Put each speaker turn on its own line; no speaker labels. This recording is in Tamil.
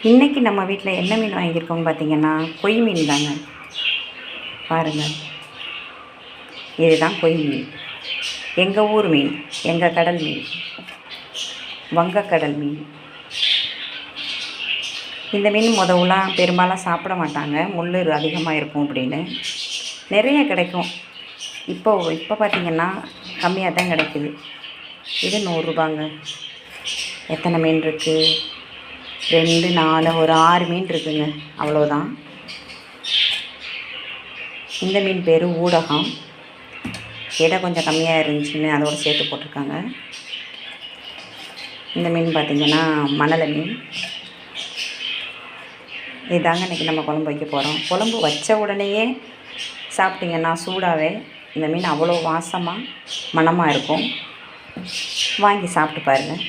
இன்றைக்கி நம்ம வீட்டில் என்ன மீன் வாங்கியிருக்கோம்னு பார்த்திங்கன்னா கொய் மீன் தாங்க. பாருங்கள், இதுதான் கொய் மீன். எங்கள் ஊர் மீன், எங்கள் கடல் மீன், வங்கக்கடல் மீன். இந்த மீன் முதவுலாம் பெரும்பாலும் சாப்பிட மாட்டாங்க, முள் அதிகமாக இருக்கும் அப்படின்னு. நிறைய கிடைக்கும். இப்போ பார்த்திங்கன்னா கம்மியாக தான் கிடைக்குது. இது 100 ரூபாங்க. எத்தனை மீன் இருக்குது? 2, 4, ஒரு 6 மீன் இருக்குங்க, அவ்வளோதான். இந்த மீன் பேர் ஊடகம். எடை கொஞ்சம் கம்மியாக இருந்துச்சுன்னு அதோடு சேர்த்து போட்டிருக்காங்க. இந்த மீன் பார்த்திங்கன்னா மணலை மீன். இதுதாங்க இன்றைக்கி நம்ம குழம்பு வைக்க போகிறோம். குழம்பு வச்ச உடனேயே சாப்பிட்டிங்கன்னா சூடாகவே இந்த மீன் அவ்வளோ வாசமாக மணமாக இருக்கும். வாங்கி சாப்பிட்டு பாருங்கள்.